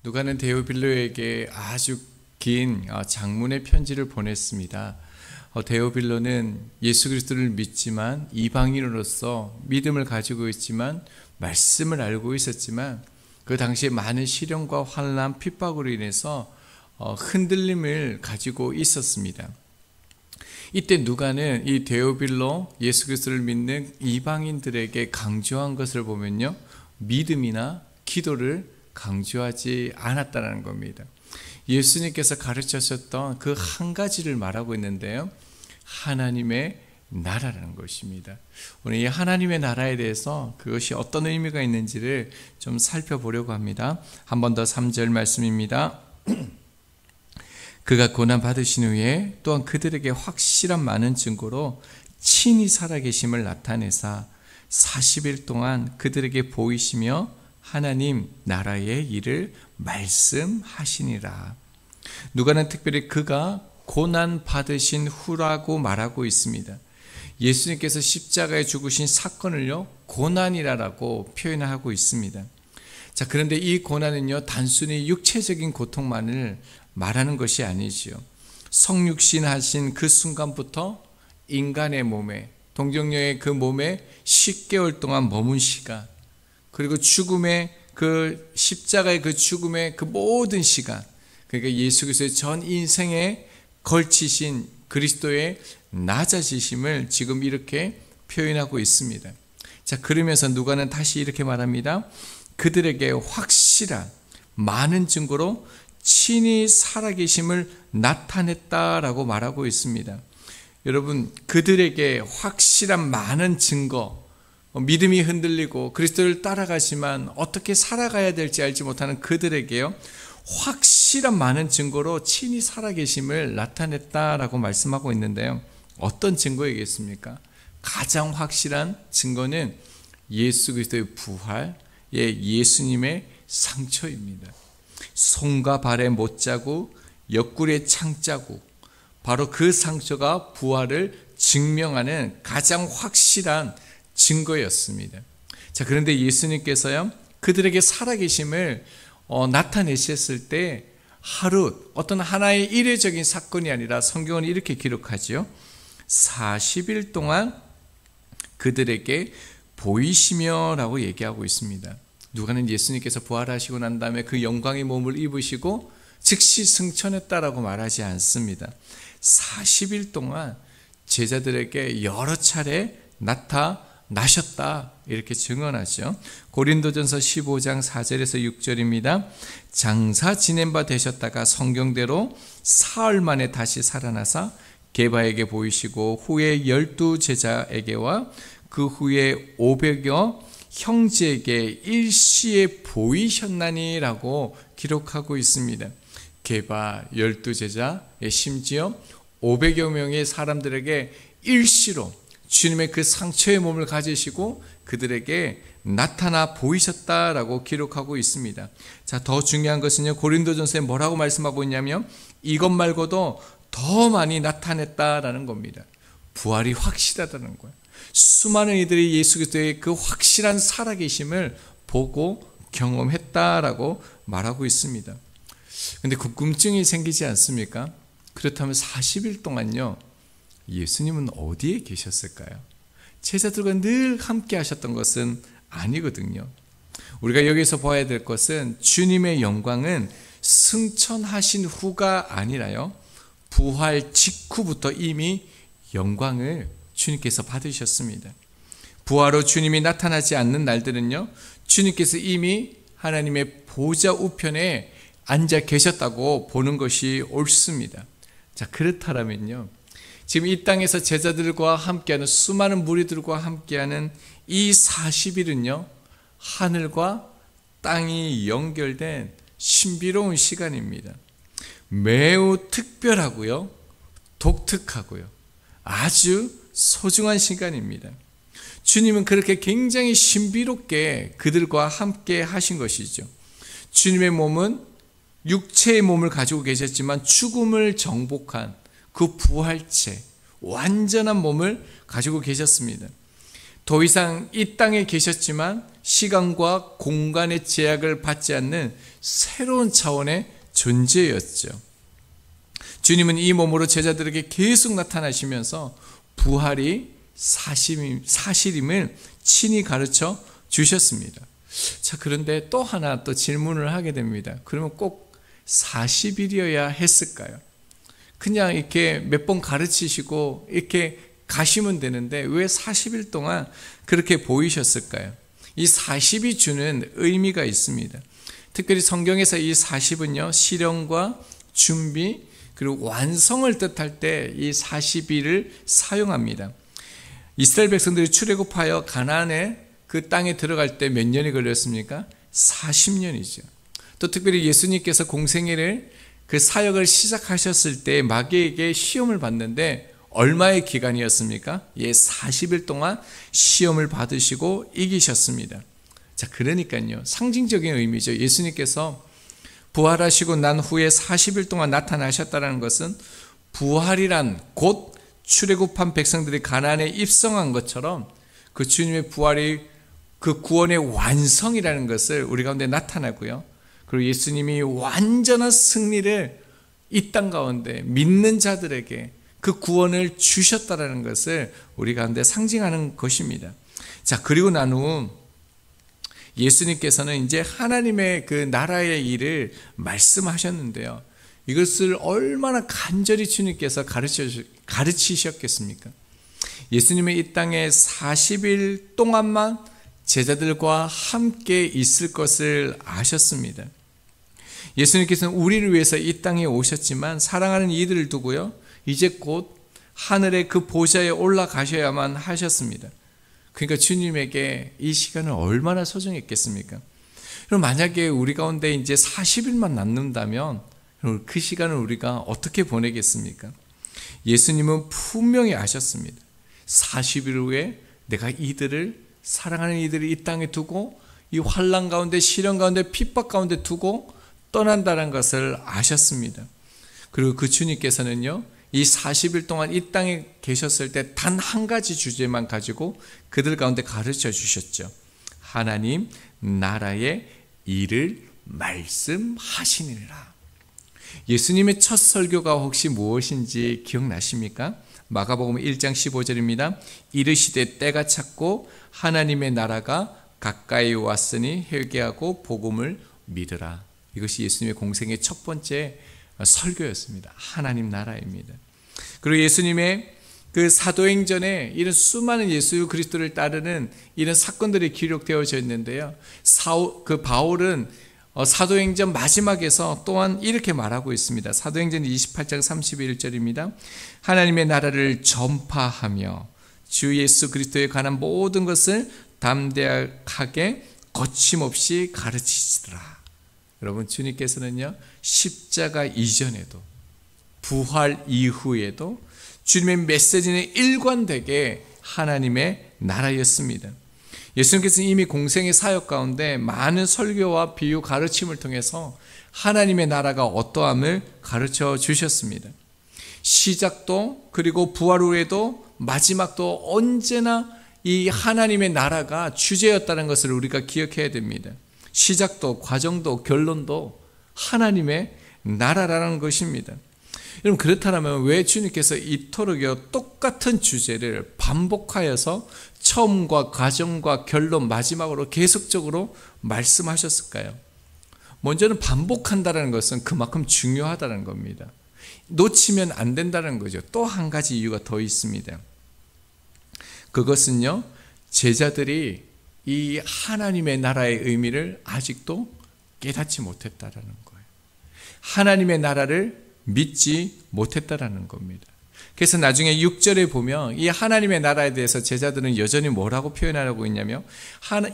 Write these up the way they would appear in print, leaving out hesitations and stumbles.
누가는 데오빌로에게 아주 긴 장문의 편지를 보냈습니다. 데오빌로는 예수 그리스도를 믿지만 이방인으로서 믿음을 가지고 있지만 말씀을 알고 있었지만 그 당시에 많은 시련과 환난, 핍박으로 인해서 흔들림을 가지고 있었습니다. 이때 누가는 이 데오빌로 예수 그리스도를 믿는 이방인들에게 강조한 것을 보면요, 믿음이나 기도를 강조하지 않았다는 겁니다. 예수님께서 가르치셨던 그 한 가지를 말하고 있는데요, 하나님의 나라라는 것입니다. 오늘 이 하나님의 나라에 대해서 그것이 어떤 의미가 있는지를 좀 살펴보려고 합니다. 한 번 더 3절 말씀입니다. 그가 고난 받으신 후에 또한 그들에게 확실한 많은 증거로 친히 살아계심을 나타내사 40일 동안 그들에게 보이시며 하나님 나라의 일을 말씀하시니라. 누가는 특별히 그가 고난 받으신 후라고 말하고 있습니다. 예수님께서 십자가에 죽으신 사건을요, 고난이라고 표현하고 있습니다. 자, 그런데 이 고난은요, 단순히 육체적인 고통만을 말하는 것이 아니지요. 성육신 하신 그 순간부터 인간의 몸에, 동정녀의 그 몸에 10개월 동안 머문 시간, 그리고 죽음의 그 십자가의 그 죽음의 그 모든 시간, 그러니까 예수 그리스도의 전 인생에 걸치신 그리스도의 낮아지심을 지금 이렇게 표현하고 있습니다. 자, 그러면서 누가는 다시 이렇게 말합니다. 그들에게 확실한 많은 증거로 친히 살아계심을 나타냈다라고 말하고 있습니다. 여러분, 그들에게 확실한 많은 증거, 믿음이 흔들리고 그리스도를 따라가지만 어떻게 살아가야 될지 알지 못하는 그들에게요, 확실한 많은 증거로 친히 살아계심을 나타냈다라고 말씀하고 있는데요, 어떤 증거이겠습니까? 가장 확실한 증거는 예수 그리스도의 부활, 예수님의 상처입니다. 손과 발의 못자국, 옆구리의 창자국, 바로 그 상처가 부활을 증명하는 가장 확실한 증거였습니다. 자, 그런데 예수님께서요, 그들에게 살아계심을 나타내셨을 때 하루, 어떤 하나의 일회적인 사건이 아니라 성경은 이렇게 기록하죠. 40일 동안 그들에게 보이시며 라고 얘기하고 있습니다. 누가는 예수님께서 부활하시고 난 다음에 그 영광의 몸을 입으시고 즉시 승천했다라고 말하지 않습니다. 40일 동안 제자들에게 여러 차례 나타나셨다 이렇게 증언하죠. 고린도전서 15장 4절에서 6절입니다. 장사 지낸 바 되셨다가 성경대로 사흘 만에 다시 살아나사 게바에게 보이시고 후에 12 제자에게와 그 후에 500여 형제에게 일시에 보이셨나니라고 기록하고 있습니다. 게바 12 제자, 심지어 500여 명의 사람들에게 일시로 주님의 그 상처의 몸을 가지시고 그들에게 나타나 보이셨다라고 기록하고 있습니다. 자, 더 중요한 것은요, 고린도전서에 뭐라고 말씀하고 있냐면 이것 말고도 더 많이 나타냈다라는 겁니다. 부활이 확실하다는 거예요. 수많은 이들이 예수 그리스도의 그 확실한 살아계심을 보고 경험했다라고 말하고 있습니다. 그런데 궁금증이 생기지 않습니까? 그렇다면 40일 동안요, 예수님은 어디에 계셨을까요? 제자들과 늘 함께 하셨던 것은 아니거든요. 우리가 여기서 봐야 될 것은 주님의 영광은 승천하신 후가 아니라요, 부활 직후부터 이미 영광을 주님께서 받으셨습니다. 부활 후 주님이 나타나지 않는 날들은요, 주님께서 이미 하나님의 보좌 우편에 앉아 계셨다고 보는 것이 옳습니다. 자, 그렇다면요, 지금 이 땅에서 제자들과 함께하는 수많은 무리들과 함께하는 이 40일은요, 하늘과 땅이 연결된 신비로운 시간입니다. 매우 특별하고요, 독특하고요, 아주 소중한 시간입니다. 주님은 그렇게 굉장히 신비롭게 그들과 함께 하신 것이죠. 주님의 몸은 육체의 몸을 가지고 계셨지만 죽음을 정복한 그 부활체, 완전한 몸을 가지고 계셨습니다. 더 이상 이 땅에 계셨지만 시간과 공간의 제약을 받지 않는 새로운 차원의 존재였죠. 주님은 이 몸으로 제자들에게 계속 나타나시면서 부활이 사실임을 친히 가르쳐 주셨습니다. 자, 그런데 또 하나 또 질문을 하게 됩니다. 그러면 꼭 40일이어야 했을까요? 그냥 이렇게 몇 번 가르치시고 이렇게 가시면 되는데 왜 40일 동안 그렇게 보이셨을까요? 이 40이 주는 의미가 있습니다. 특별히 성경에서 이 40은요, 실현과 준비 그리고 완성을 뜻할 때 이 40일을 사용합니다. 이스라엘 백성들이 출애굽하여 가나안의 그 땅에 들어갈 때 몇 년이 걸렸습니까? 40년이죠. 또 특별히 예수님께서 공생애를 그 사역을 시작하셨을 때 마귀에게 시험을 받는데 얼마의 기간이었습니까? 40일 동안 시험을 받으시고 이기셨습니다. 자, 그러니까요, 상징적인 의미죠. 예수님께서 부활하시고 난 후에 40일 동안 나타나셨다는 것은 부활이란 곧 출애굽한 백성들이 가나안에 입성한 것처럼 그 주님의 부활이 그 구원의 완성이라는 것을 우리 가운데 나타나고요. 그리고 예수님이 완전한 승리를 이 땅 가운데 믿는 자들에게 그 구원을 주셨다는 것을 우리 가운데 상징하는 것입니다. 자, 그리고 난 후 예수님께서는 이제 하나님의 그 나라의 일을 말씀하셨는데요. 이것을 얼마나 간절히 주님께서 가르치셨겠습니까? 예수님의 이 땅에 40일 동안만 제자들과 함께 있을 것을 아셨습니다. 예수님께서는 우리를 위해서 이 땅에 오셨지만 사랑하는 이들을 두고요, 이제 곧 하늘의 그 보좌에 올라가셔야만 하셨습니다. 그러니까 주님에게 이 시간은 얼마나 소중했겠습니까? 그럼 만약에 우리 가운데 이제 40일만 남는다면 그 시간을 우리가 어떻게 보내겠습니까? 예수님은 분명히 아셨습니다. 40일 후에 내가 이들을, 사랑하는 이들을 이 땅에 두고 이 환난 가운데, 시련 가운데, 핍박 가운데 두고 떠난다는 것을 아셨습니다. 그리고 그 주님께서는요, 이 40일 동안 이 땅에 계셨을 때 단 한 가지 주제만 가지고 그들 가운데 가르쳐 주셨죠. 하나님 나라의 일을 말씀하시니라. 예수님의 첫 설교가 혹시 무엇인지 기억나십니까? 마가복음 1장 15절입니다. 이르시되 때가 찼고 하나님의 나라가 가까이 왔으니 회개하고 복음을 믿으라. 이것이 예수님의 공생의 첫 번째 설교였습니다. 하나님 나라입니다. 그리고 예수님의 그 사도행전에 이런 수많은 예수 그리스도를 따르는 이런 사건들이 기록되어져 있는데요. 그 바울은 사도행전 마지막에서 또한 이렇게 말하고 있습니다. 사도행전 28장 31절입니다. 하나님의 나라를 전파하며 주 예수 그리스도에 관한 모든 것을 담대하게 거침없이 가르치시더라. 여러분, 주님께서는요, 십자가 이전에도 부활 이후에도 주님의 메시지는 일관되게 하나님의 나라였습니다. 예수님께서는 이미 공생의 사역 가운데 많은 설교와 비유 가르침을 통해서 하나님의 나라가 어떠함을 가르쳐 주셨습니다. 시작도 그리고 부활 후에도 마지막도 언제나 이 하나님의 나라가 주제였다는 것을 우리가 기억해야 됩니다. 시작도 과정도 결론도 하나님의 나라라는 것입니다. 여러분, 그렇다면 왜 주님께서 이토록 똑같은 주제를 반복하여서 처음과 과정과 결론 마지막으로 계속적으로 말씀하셨을까요? 먼저는 반복한다는 것은 그만큼 중요하다는 겁니다. 놓치면 안 된다는 거죠. 또 한 가지 이유가 더 있습니다. 그것은요, 제자들이 이 하나님의 나라의 의미를 아직도 깨닫지 못했다는 거예요. 하나님의 나라를 믿지 못했다라는 겁니다. 그래서 나중에 6절에 보면 이 하나님의 나라에 대해서 제자들은 여전히 뭐라고 표현하고 있냐면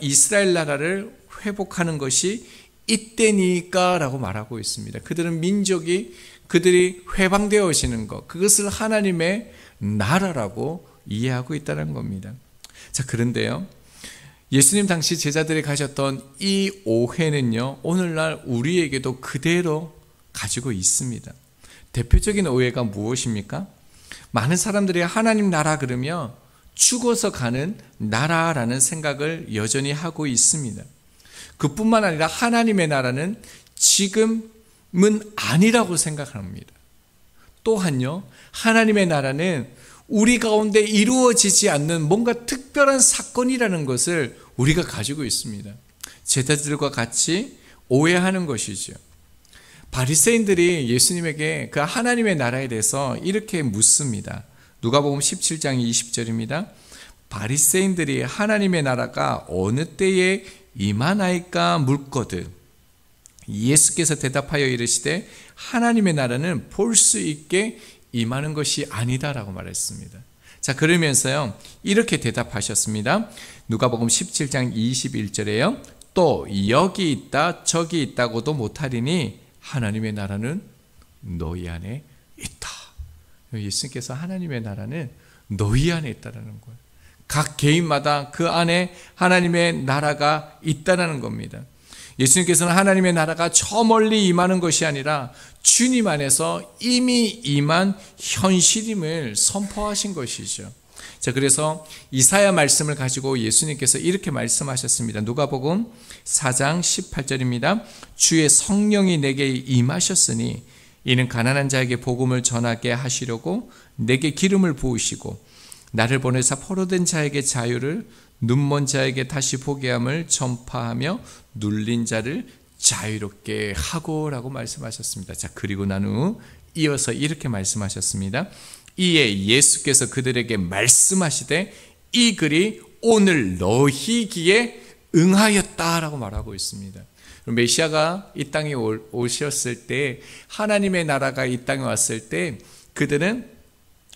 이스라엘 나라를 회복하는 것이 이때니까 라고 말하고 있습니다. 그들은 민족이 그들이 회방되어지는 것, 그것을 하나님의 나라라고 이해하고 있다는 겁니다. 자, 그런데요, 예수님 당시 제자들이 가졌던 이 오해는요, 오늘날 우리에게도 그대로 가지고 있습니다. 대표적인 오해가 무엇입니까? 많은 사람들이 하나님 나라 그러면 죽어서 가는 나라라는 생각을 여전히 하고 있습니다. 그뿐만 아니라 하나님의 나라는 지금은 아니라고 생각합니다. 또한요, 하나님의 나라는 우리 가운데 이루어지지 않는 뭔가 특별한 사건이라는 것을 우리가 가지고 있습니다. 제자들과 같이 오해하는 것이죠. 바리새인들이 예수님에게 그 하나님의 나라에 대해서 이렇게 묻습니다. 누가복음 17장 20절입니다. 바리새인들이 하나님의 나라가 어느 때에 임하나이까 묻거든 예수께서 대답하여 이르시되 하나님의 나라는 볼 수 있게 임하는 것이 아니다라고 말했습니다. 자, 그러면서요 이렇게 대답하셨습니다. 누가복음 17장 21절에요. 또 여기 있다 저기 있다고도 못하리니 하나님의 나라는 너희 안에 있다. 예수님께서 하나님의 나라는 너희 안에 있다라는 거예요. 각 개인마다 그 안에 하나님의 나라가 있다라는 겁니다. 예수님께서는 하나님의 나라가 저 멀리 임하는 것이 아니라 주님 안에서 이미 임한 현실임을 선포하신 것이죠. 자, 그래서 이사야 말씀을 가지고 예수님께서 이렇게 말씀하셨습니다. 누가복음 4장 18절입니다. 주의 성령이 내게 임하셨으니 이는 가난한 자에게 복음을 전하게 하시려고 내게 기름을 부으시고 나를 보내사 포로된 자에게 자유를 눈먼 자에게 다시 보게 함을 전파하며 눌린 자를 자유롭게 하고라고 말씀하셨습니다. 자, 그리고 난 후 이어서 이렇게 말씀하셨습니다. 이에 예수께서 그들에게 말씀하시되 이 글이 오늘 너희 귀에 응하였다라고 말하고 있습니다. 메시아가 이 땅에 오셨을 때, 하나님의 나라가 이 땅에 왔을 때 그들은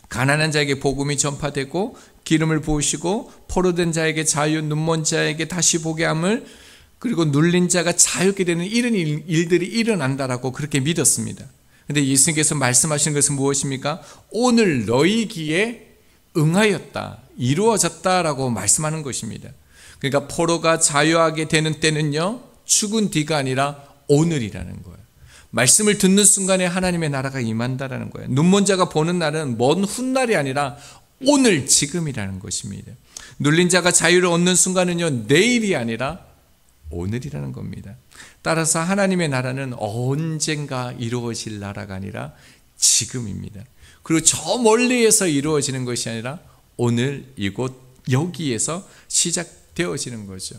가난한 자에게 복음이 전파되고 기름을 부으시고 포로된 자에게 자유, 눈먼 자에게 다시 보게 함을, 그리고 눌린 자가 자유롭게 되는 이런 일들이 일어난다라고 그렇게 믿었습니다. 그런데 예수님께서 말씀하시는 것은 무엇입니까? 오늘 너희 귀에 응하였다, 이루어졌다라고 말씀하는 것입니다. 그러니까 포로가 자유하게 되는 때는요, 죽은 뒤가 아니라 오늘이라는 거예요. 말씀을 듣는 순간에 하나님의 나라가 임한다라는 거예요. 눈먼 자가 보는 날은 먼 훗날이 아니라 오늘 지금이라는 것입니다. 눌린 자가 자유를 얻는 순간은요, 내일이 아니라 오늘이라는 겁니다. 따라서 하나님의 나라는 언젠가 이루어질 나라가 아니라 지금입니다. 그리고 저 멀리에서 이루어지는 것이 아니라 오늘 이곳 여기에서 시작되어지는 거죠.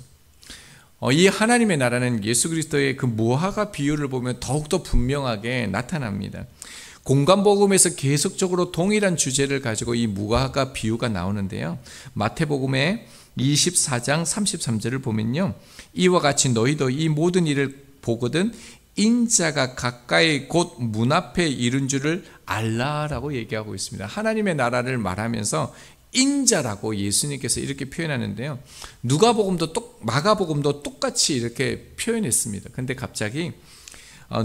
이 하나님의 나라는 예수 그리스도의 그 무화과 비유를 보면 더욱더 분명하게 나타납니다. 공간복음에서 계속적으로 동일한 주제를 가지고 이 무화과 비유가 나오는데요. 마태복음의 24장 33절을 보면요, 이와 같이 너희도 이 모든 일을 보거든 인자가 가까이 곧 문 앞에 이른 줄을 알라라고 얘기하고 있습니다. 하나님의 나라를 말하면서 인자라고 예수님께서 이렇게 표현하는데요, 마가복음도 똑같이 이렇게 표현했습니다. 근데 갑자기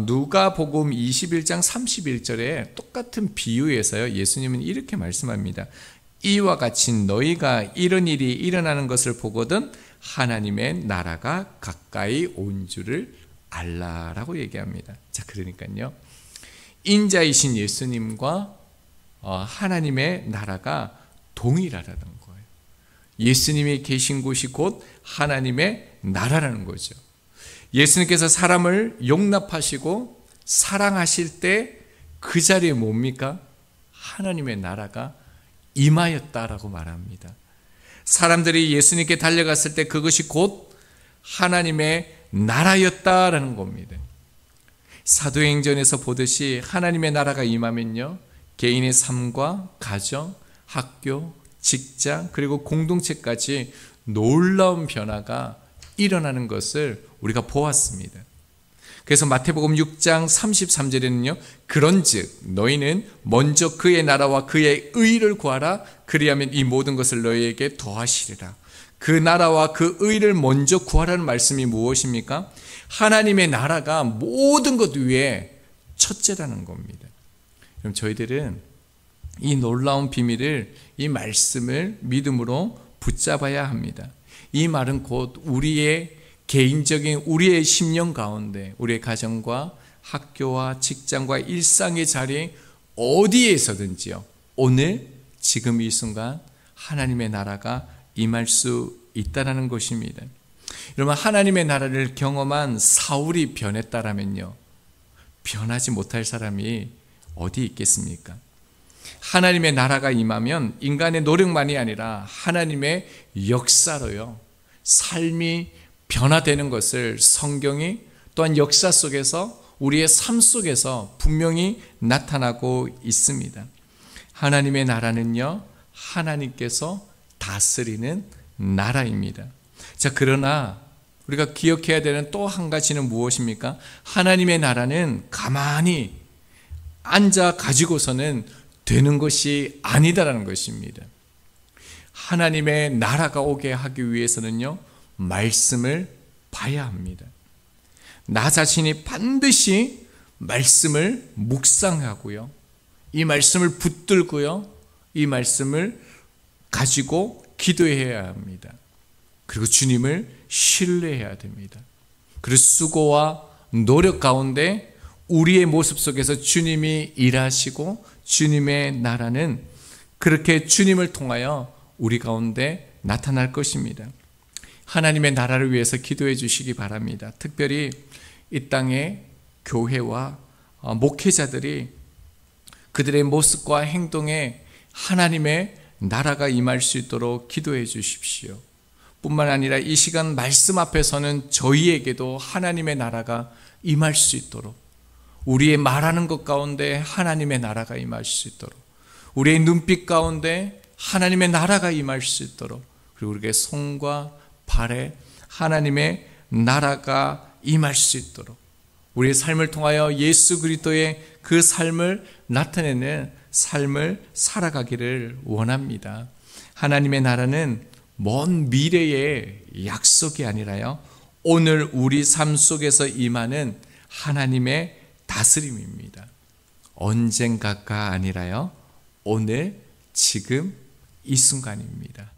누가복음 21장 31절에 똑같은 비유에서요, 예수님은 이렇게 말씀합니다. 이와 같이 너희가 이런 일이 일어나는 것을 보거든 하나님의 나라가 가까이 온 줄을 알라라고 얘기합니다. 자, 그러니까요, 인자이신 예수님과 하나님의 나라가 동일하다는 거예요. 예수님이 계신 곳이 곧 하나님의 나라라는 거죠. 예수님께서 사람을 용납하시고 사랑하실 때 그 자리에 뭡니까? 하나님의 나라가 임하였다라고 말합니다. 사람들이 예수님께 달려갔을 때 그것이 곧 하나님의 나라였다라는 겁니다. 사도행전에서 보듯이 하나님의 나라가 임하면요, 개인의 삶과 가정, 학교, 직장, 그리고 공동체까지 놀라운 변화가 일어나는 것을 우리가 보았습니다. 그래서 마태복음 6장 33절에는요, 그런즉 너희는 먼저 그의 나라와 그의 의를 구하라. 그리하면 이 모든 것을 너희에게 더하시리라. 그 나라와 그 의를 먼저 구하라는 말씀이 무엇입니까? 하나님의 나라가 모든 것 위에 첫째라는 겁니다. 그럼 저희들은 이 놀라운 비밀을, 이 말씀을 믿음으로 붙잡아야 합니다. 이 말은 곧 우리의 개인적인 우리의 심령 가운데, 우리의 가정과 학교와 직장과 일상의 자리 어디에서든지요, 오늘 지금 이 순간 하나님의 나라가 임할 수 있다라는 것입니다. 여러분, 하나님의 나라를 경험한 사울이 변했다라면요, 변하지 못할 사람이 어디 있겠습니까? 하나님의 나라가 임하면 인간의 노력만이 아니라 하나님의 역사로요, 삶이 변화되는 것을 성경이 또한 역사 속에서, 우리의 삶 속에서 분명히 나타나고 있습니다. 하나님의 나라는요, 하나님께서 다스리는 나라입니다. 자, 그러나 우리가 기억해야 되는 또 한 가지는 무엇입니까? 하나님의 나라는 가만히 앉아 가지고서는 되는 것이 아니다라는 것입니다. 하나님의 나라가 오게 하기 위해서는요, 말씀을 봐야 합니다. 나 자신이 반드시 말씀을 묵상하고요, 이 말씀을 붙들고요, 이 말씀을 가지고 기도해야 합니다. 그리고 주님을 신뢰해야 됩니다. 그리고 수고와 노력 가운데 우리의 모습 속에서 주님이 일하시고 주님의 나라는 그렇게 주님을 통하여 우리 가운데 나타날 것입니다. 하나님의 나라를 위해서 기도해 주시기 바랍니다. 특별히 이 땅의 교회와 목회자들이 그들의 모습과 행동에 하나님의 나라가 임할 수 있도록 기도해 주십시오. 뿐만 아니라 이 시간 말씀 앞에서는 저희에게도 하나님의 나라가 임할 수 있도록, 우리의 말하는 것 가운데 하나님의 나라가 임할 수 있도록, 우리의 눈빛 가운데 하나님의 나라가 임할 수 있도록, 그리고 우리의 손과 발에 하나님의 나라가 임할 수 있도록, 우리의 삶을 통하여 예수 그리스도의 그 삶을 나타내는 삶을 살아가기를 원합니다. 하나님의 나라는 먼 미래의 약속이 아니라요, 오늘 우리 삶 속에서 임하는 하나님의 다스림입니다. 언젠가가 아니라요, 오늘, 지금, 이 순간입니다.